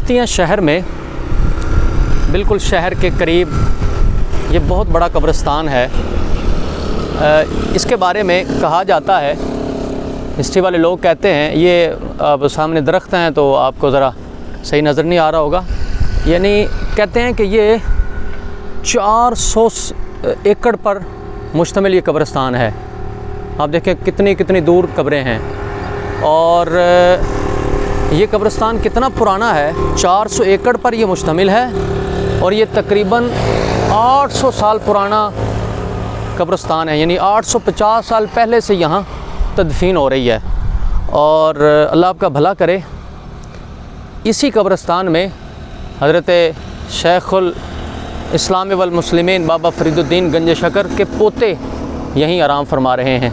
चिश्तियाँ शहर में, बिल्कुल शहर के करीब ये बहुत बड़ा कब्रिस्तान है। इसके बारे में कहा जाता है, हिस्ट्री वाले लोग कहते हैं, ये अब सामने दरख्त हैं तो आपको ज़रा सही नज़र नहीं आ रहा होगा, यानी कहते हैं कि ये 400 एकड़ पर मुश्तमिल ये कब्रिस्तान है। आप देखें कितनी कितनी दूर कब्रें हैं। और ये कब्रिस्तान कितना पुराना है, 400 एकड़ पर ये मुश्तमिल है और ये तकरीबन 800 साल पुराना कब्रिस्तान है, यानी 850 साल पहले से यहाँ तदफीन हो रही है। और अल्लाह आपका भला करे, इसी कब्रिस्तान में हज़रत शेखुल इस्लाम वल मुस्लिमीन बाबा फरीदुद्दीन गंज शकर के पोते यहीं आराम फरमा रहे हैं।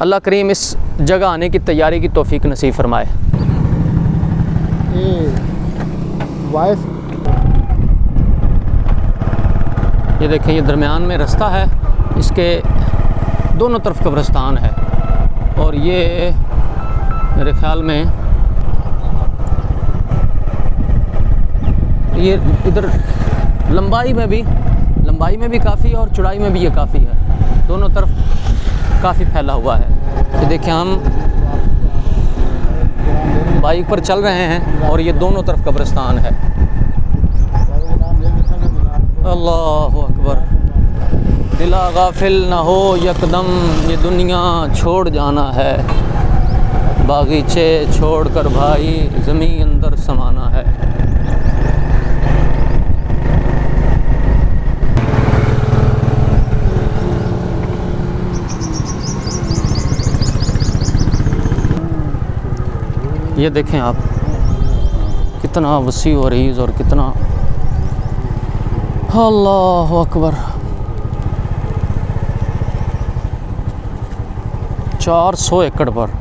अल्लाह करीम इस जगह आने की तैयारी की तौफीक नसीब फरमाए। ये देखें, ये दरमियान में रास्ता है, इसके दोनों तरफ कब्रिस्तान है। और ये मेरे ख़्याल में ये इधर लंबाई में भी काफ़ी है और चौड़ाई में भी ये काफ़ी है, दोनों तरफ काफ़ी फैला हुआ है। ये देखिए, हम बाइक पर चल रहे हैं और ये दोनों तरफ कब्रिस्तान है। अल्लाहु अकबर। दिला गाफिल न हो यकदम, ये दुनिया छोड़ जाना है, बागीचे छोड़कर भाई ज़मीन अंदर समाना है। ये देखें आप, कितना वसी और अरीज़ और कितना, अल्लाहु अकबर। 400 एकड़ पर